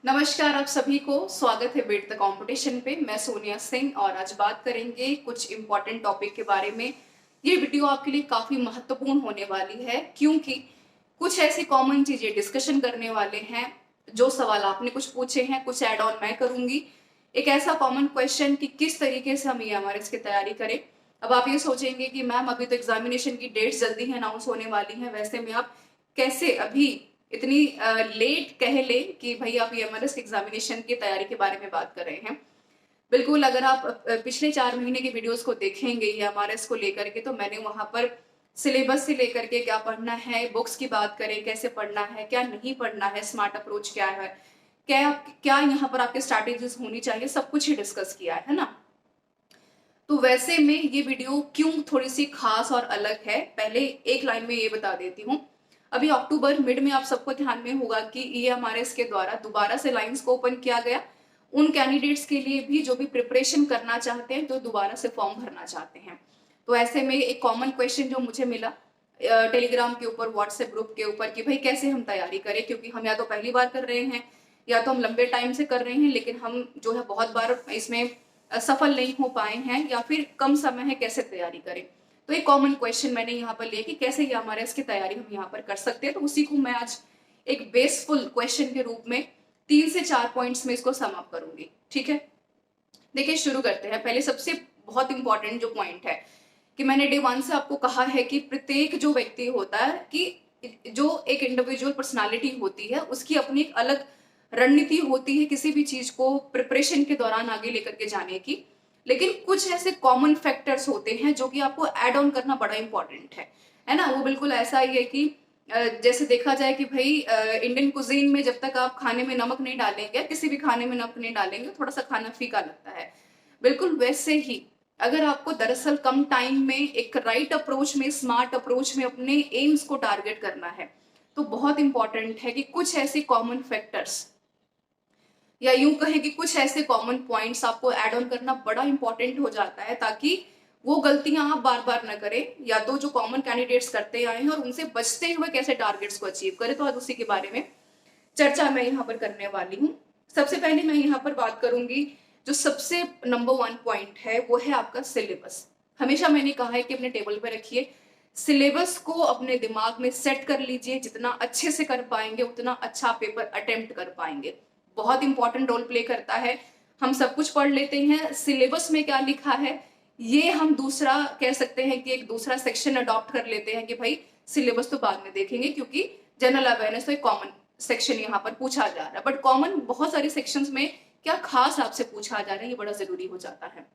नमस्कार आप सभी को, स्वागत है बीट द कंपटीशन पे। मैं सोनिया सिंह और आज बात करेंगे कुछ इम्पोर्टेंट टॉपिक के बारे में। ये वीडियो आपके लिए काफी महत्वपूर्ण होने वाली है क्योंकि कुछ ऐसी कॉमन चीजें डिस्कशन करने वाले हैं। जो सवाल आपने कुछ पूछे हैं, कुछ ऐड ऑन मैं करूंगी। एक ऐसा कॉमन क्वेश्चन कि किस तरीके से हम EMRS की तैयारी करें। अब आप ये सोचेंगे कि मैम अभी तो एग्जामिनेशन की डेट्स जल्दी ही अनाउंस होने वाली हैं, वैसे में आप कैसे अभी इतनी लेट कह ले कि भाई आप EMRS एग्जामिनेशन की तैयारी के बारे में बात कर रहे हैं। बिल्कुल, अगर आप पिछले 4 महीने की वीडियोस को देखेंगे EMRS को लेकर के, तो मैंने वहां पर सिलेबस से लेकर के क्या पढ़ना है, बुक्स की बात करें कैसे पढ़ना है, क्या नहीं पढ़ना है, स्मार्ट अप्रोच क्या है, क्या क्या यहाँ पर आपके स्ट्रैटेजीज होनी चाहिए, सब कुछ ही डिस्कस किया है ना। तो वैसे में ये वीडियो क्यों थोड़ी सी खास और अलग है, पहले एक लाइन में ये बता देती हूँ। अभी अक्टूबर मिड में आप सबको ध्यान में होगा कि EMRS के द्वारा दोबारा से लाइंस को ओपन किया गया उन कैंडिडेट्स के लिए भी जो भी प्रिपरेशन करना चाहते हैं, तो दोबारा से फॉर्म भरना चाहते हैं। तो ऐसे में एक कॉमन क्वेश्चन जो मुझे मिला टेलीग्राम के ऊपर, व्हाट्सएप ग्रुप के ऊपर, कि भाई कैसे हम तैयारी करें, क्योंकि हम या तो पहली बार कर रहे हैं या तो हम लंबे टाइम से कर रहे हैं, लेकिन हम जो है बहुत बार इसमें सफल नहीं हो पाए हैं या फिर कम समय है, कैसे तैयारी करें। तो एक कॉमन क्वेश्चन मैंने यहाँ पर लिया कि कैसे EMRS की तैयारी हम यहाँ पर कर सकते हैं। तो उसी को मैं आज एक बेसफुल क्वेश्चन के रूप में 3 से 4 पॉइंट्स में इसको सम अप करूंगी। ठीक है, देखिए शुरू करते हैं। पहले सबसे बहुत इंपॉर्टेंट जो पॉइंट है कि मैंने डे 1 से आपको कहा है कि प्रत्येक जो व्यक्ति होता है, कि जो एक इंडिविजुअल पर्सनालिटी होती है, उसकी अपनी एक अलग रणनीति होती है किसी भी चीज को प्रिपरेशन के दौरान आगे लेकर के जाने की। लेकिन कुछ ऐसे कॉमन फैक्टर्स होते हैं जो कि आपको ऐड ऑन करना बड़ा इंपॉर्टेंट है ना। वो बिल्कुल ऐसा ही है कि जैसे देखा जाए कि भाई इंडियन कुजीन में जब तक आप खाने में नमक नहीं डालेंगे, किसी भी खाने में नमक नहीं डालेंगे, थोड़ा सा खाना फीका लगता है। बिल्कुल वैसे ही अगर आपको दरअसल कम टाइम में एक राइट अप्रोच में, स्मार्ट अप्रोच में अपने एम्स को टारगेट करना है, तो बहुत इंपॉर्टेंट है कि कुछ ऐसे कॉमन फैक्टर्स या यूं कहें कि कुछ ऐसे कॉमन पॉइंट्स आपको ऐड ऑन करना बड़ा इंपॉर्टेंट हो जाता है, ताकि वो गलतियां आप बार बार न करें, या तो जो कॉमन कैंडिडेट्स करते आए हैं और उनसे बचते हुए कैसे टारगेट्स को अचीव करें। तो आज उसी के बारे में चर्चा मैं यहाँ पर करने वाली हूँ। सबसे पहले मैं यहाँ पर बात करूंगी, जो सबसे नंबर 1 पॉइंट है वो है आपका सिलेबस। हमेशा मैंने कहा है कि अपने टेबल पर रखिए, सिलेबस को अपने दिमाग में सेट कर लीजिए। जितना अच्छे से कर पाएंगे उतना अच्छा पेपर अटेम्प्ट कर पाएंगे। बहुत इंपॉर्टेंट रोल प्ले करता है। हम सब कुछ पढ़ लेते हैं, सिलेबस में क्या लिखा है ये हम दूसरा कह सकते हैं कि एक दूसरा सेक्शन अडॉप्ट कर लेते हैं कि भाई सिलेबस तो बाद में देखेंगे, क्योंकि जनरल अवेयरनेस तो एक कॉमन सेक्शन यहाँ पर पूछा जा रहा है। बट कॉमन बहुत सारे सेक्शंस में क्या खास आपसे पूछा जा रहा है, ये बड़ा जरूरी हो जाता है।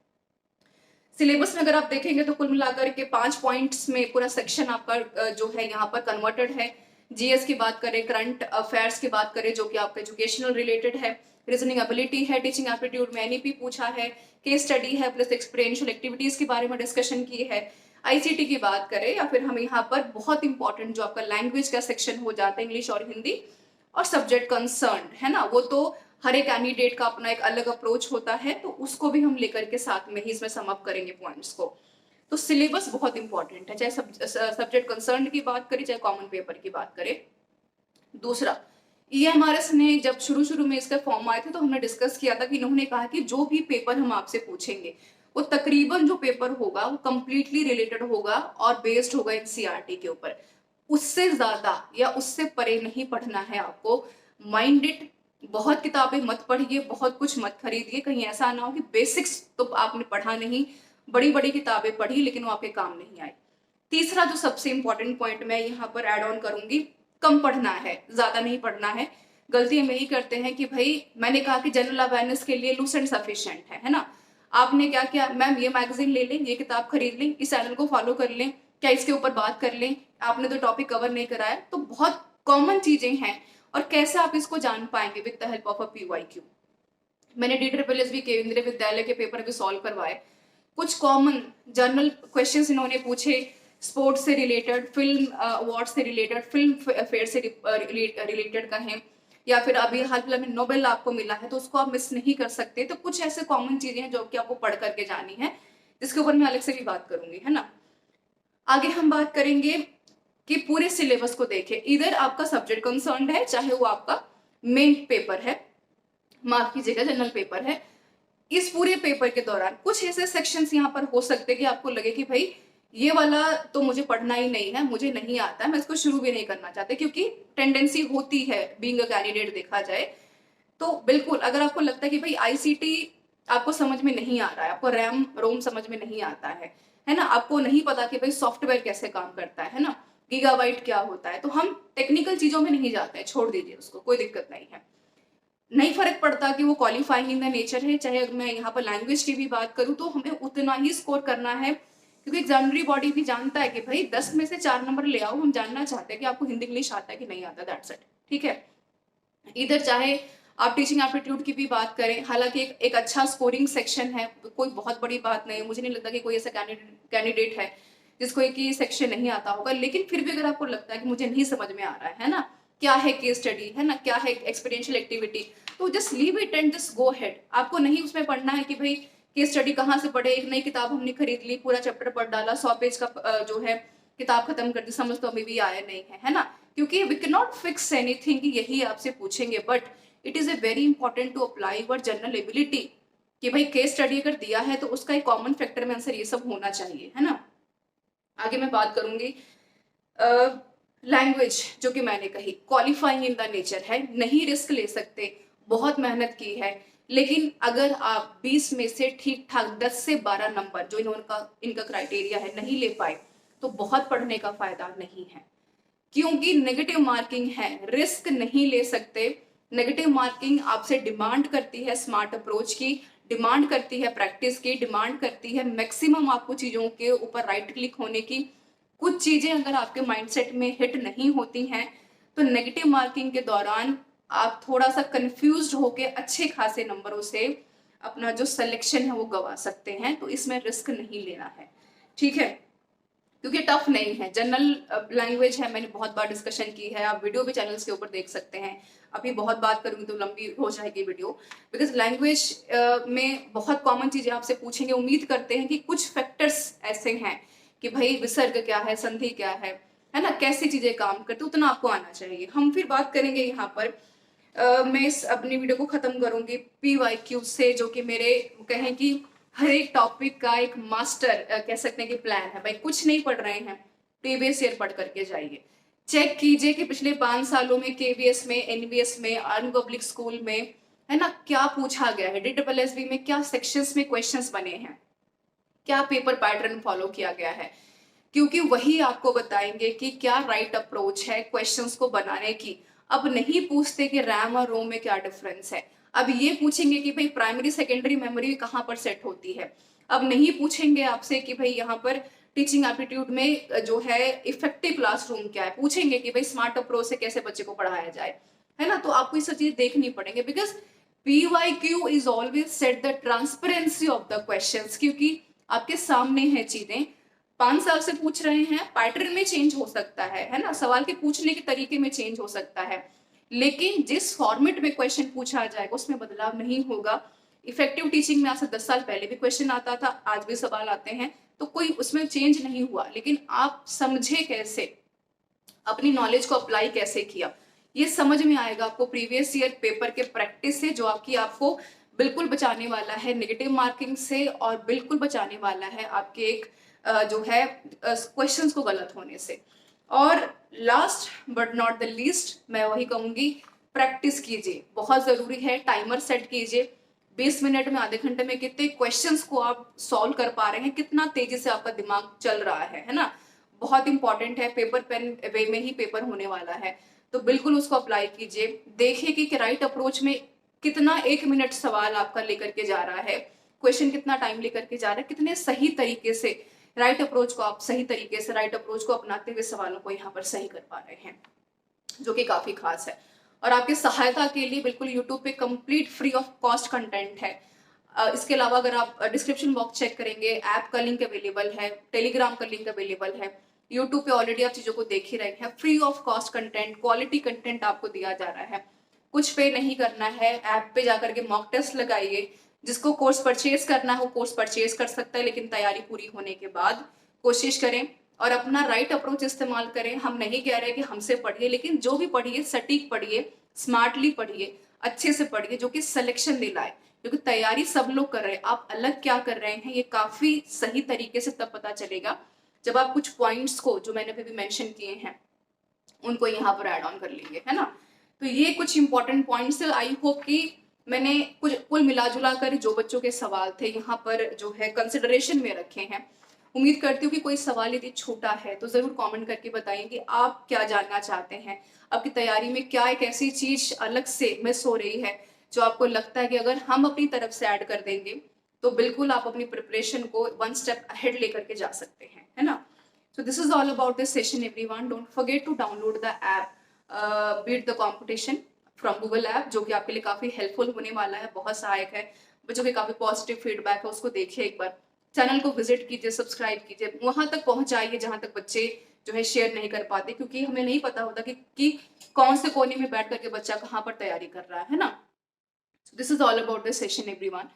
सिलेबस में अगर आप देखेंगे तो कुल मिलाकर के 5 पॉइंट्स में पूरा सेक्शन आपका जो है यहाँ पर कन्वर्टेड है। GS की बात करें, करंट अफेयर्स की बात करें जो कि आपका एजुकेशनल रिलेटेड है, रीजनिंग एबिलिटी है, टीचिंग एप्टीट्यूड में NEP पूछा है, केस स्टडी है, प्लस एक्सपीरियंशियल एक्टिविटीज के बारे में डिस्कशन की है। ICT की बात करें, या फिर हम यहाँ पर बहुत इंपॉर्टेंट जो आपका लैंग्वेज का सेक्शन हो जाता है, इंग्लिश और हिंदी, और सब्जेक्ट कंसर्न है ना, वो तो हर एक कैंडिडेट का अपना एक अलग अप्रोच होता है, तो उसको भी हम लेकर के साथ में ही इसमें सम अप करेंगे पॉइंट्स को। तो सिलेबस बहुत इंपॉर्टेंट है, चाहे सब्जेक्ट कंसर्न की बात करें, चाहे कॉमन पेपर की बात करें। दूसरा, EMRS ने जब शुरू शुरू में इसका फॉर्म आए थे तो हमने डिस्कस किया था कि इन्होंने कहा कि जो भी पेपर हम आपसे पूछेंगे वो तकरीबन जो पेपर होगा वो कंप्लीटली रिलेटेड होगा और बेस्ड होगा NCERT के ऊपर। उससे ज्यादा या उससे परे नहीं पढ़ना है आपको। माइंडेड बहुत किताबें मत पढ़िए, बहुत कुछ मत खरीदिए, कहीं ऐसा ना हो कि बेसिक्स तो आपने पढ़ा नहीं, बड़ी बड़ी किताबें पढ़ी लेकिन वो आपके काम नहीं आई। तीसरा जो सबसे इंपॉर्टेंट पॉइंट मैं यहाँ पर ऐड ऑन करूंगी, कम पढ़ना है, ज्यादा नहीं पढ़ना है। गलती हम यही करते हैं कि भाई मैंने कहा कि जनरल अवेयरनेस के लिए लूसेंट सफिशिएंट है ना। आपने क्या किया, मैम ये मैगजीन ले लें, ये किताब खरीद लें, इस चैनल को फॉलो कर लें, क्या इसके ऊपर बात कर लें, आपने तो टॉपिक कवर नहीं कराया। तो बहुत कॉमन चीजें हैं, और कैसे आप इसको जान पाएंगे with the help of a PYQ। मैंने DSSB केंद्रीय विद्यालय के पेपर भी सॉल्व करवाए। कुछ कॉमन जर्नल क्वेश्चंस इन्होंने पूछे, स्पोर्ट्स से रिलेटेड, फिल्म अवार्ड से रिलेटेड, फिल्म फेयर से रिलेटेड कहें, या फिर अभी हाल फिलहाल में नोबेल आपको मिला है तो उसको आप मिस नहीं कर सकते। तो कुछ ऐसे कॉमन चीजें हैं जो कि आपको पढ़ करके जानी है, जिसके ऊपर मैं अलग से भी बात करूंगी, है ना। आगे हम बात करेंगे कि पूरे सिलेबस को देखें, इधर आपका सब्जेक्ट कंसर्न है, चाहे वो आपका मेन पेपर है, माफ कीजिएगा, जनरल पेपर है। इस पूरे पेपर के दौरान कुछ ऐसे सेक्शंस यहाँ पर हो सकते हैं कि आपको लगे कि भाई ये वाला तो मुझे पढ़ना ही नहीं है, मुझे नहीं आता है, मैं इसको शुरू भी नहीं करना चाहती, क्योंकि टेंडेंसी होती है बीइंग अ कैंडिडेट देखा जाए तो। बिल्कुल अगर आपको लगता है कि भाई आईसीटी आपको समझ में नहीं आ रहा है, आपको रैम रोम समझ में नहीं आता है ना, आपको नहीं पता कि भाई सॉफ्टवेयर कैसे काम करता है ना, गीगाबाइट क्या होता है, तो हम टेक्निकल चीजों में नहीं जाते हैं, छोड़ दीजिए उसको, कोई दिक्कत नहीं है। नहीं फर्क पड़ता कि वो क्वालिफाइंग इन द नेचर है, चाहे अगर मैं यहाँ पर लैंग्वेज की भी बात करूँ तो हमें उतना ही स्कोर करना है, क्योंकि एग्जामिनरी बॉडी भी जानता है कि भाई 10 में से 4 नंबर ले आओ, हम जानना चाहते हैं कि आपको हिंदी इंग्लिश आता है कि नहीं आता, दैट्स इट। ठीक है, इधर चाहे आप टीचिंग एप्टीट्यूड की भी बात करें, हालांकि एक अच्छा स्कोरिंग सेक्शन है, कोई बहुत बड़ी बात नहीं है, मुझे नहीं लगता कि कोई ऐसा कैंडिडेट है जिसको एक ये सेक्शन नहीं आता होगा, लेकिन फिर भी अगर आपको लगता है कि मुझे नहीं समझ में आ रहा है ना, क्या है केस स्टडी है ना, क्या है एक्सपीरियंशियल एक्टिविटी, तो just leave it and just go head. आपको नहीं उसमें पढ़ना है कि भाई केस स्टडी कहाँ से पढ़े, एक नई किताब हमने खरीद ली, पूरा चैप्टर पढ़ डाला, 100 पेज का जो है किताब खत्म कर दी, समझ तो अभी भी आया नहीं है ना, क्योंकि we can not fix anything कि यही आपसे पूछेंगे, but it is a very important to apply your general ability कि भाई केस स्टडी अगर दिया है तो उसका एक कॉमन फैक्टर में आंसर ये सब होना चाहिए, है ना। आगे मैं बात करूंगी लैंग्वेज, जो कि मैंने कही क्वालिफाइंग इन द नेचर है, नहीं रिस्क ले सकते, बहुत मेहनत की है, लेकिन अगर आप 20 में से ठीक ठाक 10 से 12 नंबर जो इनका क्राइटेरिया है नहीं ले पाए तो बहुत पढ़ने का फायदा नहीं है, क्योंकि नेगेटिव मार्किंग है, रिस्क नहीं ले सकते। नेगेटिव मार्किंग आपसे डिमांड करती है स्मार्ट अप्रोच की, डिमांड करती है प्रैक्टिस की, डिमांड करती है मैक्सिमम आपको चीजों के ऊपर राइट क्लिक होने की। कुछ चीजें अगर आपके माइंडसेट में हिट नहीं होती हैं तो नेगेटिव मार्किंग के दौरान आप थोड़ा सा कंफ्यूज्ड होके अच्छे खासे नंबरों से अपना जो सिलेक्शन है वो गवा सकते हैं, तो इसमें रिस्क नहीं लेना है। ठीक है, क्योंकि टफ नहीं है, जनरल लैंग्वेज है, मैंने बहुत बार डिस्कशन की है, आप वीडियो भी चैनल्स के ऊपर देख सकते हैं। अभी बहुत बात करूंगी तो लंबी हो जाएगी वीडियो, बिकॉज लैंग्वेज में बहुत कॉमन चीजें आपसे पूछेंगे, उम्मीद करते हैं कि कुछ फैक्टर्स ऐसे हैं कि भाई विसर्ग क्या है, संधि क्या है ना, कैसी चीजें काम करती, उतना आपको आना चाहिए। हम फिर बात करेंगे यहाँ पर मैं इस अपनी वीडियो को खत्म करूंगी PYQ से, जो कि मेरे कहें कि हर एक टॉपिक का एक मास्टर कह सकते हैं कि प्लान है। भाई कुछ नहीं पढ़ रहे हैं, प्रीवियस ईयर पढ़ करके जाइए, चेक कीजिए कि पिछले 5 सालों में KVS में, NVS में, आर्मी पब्लिक स्कूल में, है ना, क्या पूछा गया है, DSSB में क्या सेक्शंस में क्वेश्चंस बने हैं, क्या पेपर पैटर्न फॉलो किया गया है, क्योंकि वही आपको बताएंगे कि क्या राइट अप्रोच है क्वेश्चंस को बनाने की। अब नहीं पूछते कि रैम और रोम में क्या डिफरेंस है, अब ये पूछेंगे कि भाई प्राइमरी सेकेंडरी मेमोरी कहाँ पर सेट होती है। अब नहीं पूछेंगे आपसे कि भाई यहाँ पर टीचिंग एप्टीट्यूड में जो है इफेक्टिव क्लासरूम क्या है, पूछेंगे कि भाई स्मार्ट अप्रोच से कैसे बच्चे को पढ़ाया जाए, है ना। तो आपको ये सब चीजें देखनी पड़ेंगे, because PYQ is always set the transparency of the questions, क्योंकि आपके सामने है चीजें, 5 साल से पूछ रहे हैं, पैटर्न में चेंज हो सकता है ना, सवाल के पूछने के तरीके में चेंज हो सकता है, लेकिन जिस फॉर्मेट में क्वेश्चन पूछा जाएगा उसमें बदलाव नहीं होगा। इफेक्टिव टीचिंग में आज से 10 साल पहले भी क्वेश्चन आता था, आज भी सवाल आते हैं, तो कोई उसमें चेंज नहीं हुआ, लेकिन आप समझे कैसे, अपनी नॉलेज को अप्लाई कैसे किया, ये समझ में आएगा आपको प्रीवियस ईयर पेपर के प्रैक्टिस से, जो आपको बिल्कुल बचाने वाला है नेगेटिव मार्किंग से, और बिल्कुल बचाने वाला है आपके एक जो है क्वेश्चंस को गलत होने से। और last but not the least मैं वही कहूंगी, प्रैक्टिस कीजिए, बहुत जरूरी है, टाइमर सेट कीजिए, 20 मिनट में, आधे घंटे में कितने क्वेश्चंस को आप सॉल्व कर पा रहे हैं, कितना तेजी से आपका दिमाग चल रहा है ना, बहुत इंपॉर्टेंट है। पेपर पेन वे में ही पेपर होने वाला है, तो बिल्कुल उसको अप्लाई कीजिए, देखिए कि राइट अप्रोच में कितना 1 मिनट सवाल आपका लेकर के जा रहा है, क्वेश्चन कितना टाइम लेकर के जा रहा है, कितने सही तरीके से राइट अप्रोच को आप सही तरीके से राइट अप्रोच को अपनाते हुए सवालों को यहाँ पर सही कर पा रहे हैं, जो कि काफी खास है। और आपकी सहायता के लिए बिल्कुल यूट्यूब पे complete free of cost content है। इसके अलावा अगर आप डिस्क्रिप्शन बॉक्स चेक करेंगे, ऐप का लिंक अवेलेबल है, टेलीग्राम का लिंक अवेलेबल है, यूट्यूब पे ऑलरेडी आप चीजों को देख ही रहे हैं, free of cost content, quality content आपको दिया जा रहा है, कुछ पे नहीं करना है, ऐप पे जाकर के मॉक टेस्ट लगाइए, जिसको कोर्स परचेज करना हो कोर्स परचेज कर सकता है, लेकिन तैयारी पूरी होने के बाद कोशिश करें और अपना राइट अप्रोच इस्तेमाल करें। हम नहीं कह रहे कि हमसे पढ़िए, लेकिन जो भी पढ़िए सटीक पढ़िए, स्मार्टली पढ़िए, अच्छे से पढ़िए जो कि सिलेक्शन दिलाए, क्योंकि तैयारी सब लोग कर रहे हैं, आप अलग क्या कर रहे हैं ये काफी सही तरीके से तब पता चलेगा जब आप कुछ पॉइंट्स को जो मैंने अभी मेंशन किए हैं उनको यहाँ पर ऐड ऑन कर लेंगे, है ना। तो ये कुछ इंपॉर्टेंट पॉइंट्स, आई होप कि मैंने कुछ कुल मिला जुला कर जो बच्चों के सवाल थे यहाँ पर जो है कंसिडरेशन में रखे हैं। उम्मीद करती हूँ कि कोई सवाल यदि छोटा है तो जरूर कमेंट करके बताइए कि आप क्या जानना चाहते हैं, आपकी तैयारी में क्या एक ऐसी चीज अलग से मिस हो रही है जो आपको लगता है कि अगर हम अपनी तरफ से ऐड कर देंगे तो बिल्कुल आप अपनी प्रिपरेशन को वन स्टेप अहेड लेकर के जा सकते हैं, है ना। So this is all about this session, everyone. Don't forget to download the app Beat the Competition from Google app, जो कि आपके लिए काफी हेल्पफुल होने वाला है, बहुत सहायक है। बच्चों के काफी पॉजिटिव फीडबैक है, उसको देखिए एक बार, चैनल को विजिट कीजिए, सब्सक्राइब कीजिए, वहां तक पहुंचाइए जहां तक बच्चे जो है शेयर नहीं कर पाते, क्योंकि हमें नहीं पता होता कि कौन से कोने में बैठ करके बच्चा कहाँ पर तैयारी कर रहा है ना। This is all about this session, everyone.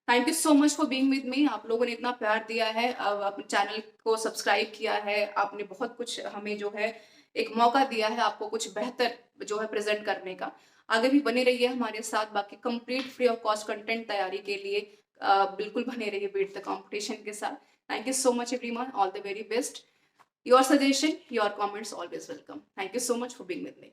Thank you so much for being with me. आप लोगों ने इतना प्यार दिया है, अपने चैनल को सब्सक्राइब किया है, आपने बहुत कुछ हमें जो है एक मौका दिया है आपको कुछ बेहतर जो है प्रेजेंट करने का। आगे भी बने रहिए हमारे साथ, बाकी complete free of cost content तैयारी के लिए बिल्कुल बने रहिए बीट द कंपटीशन के साथ। Thank you so much everyone, all the very best. Your suggestion, your comments always welcome. Thank you so much for being with me.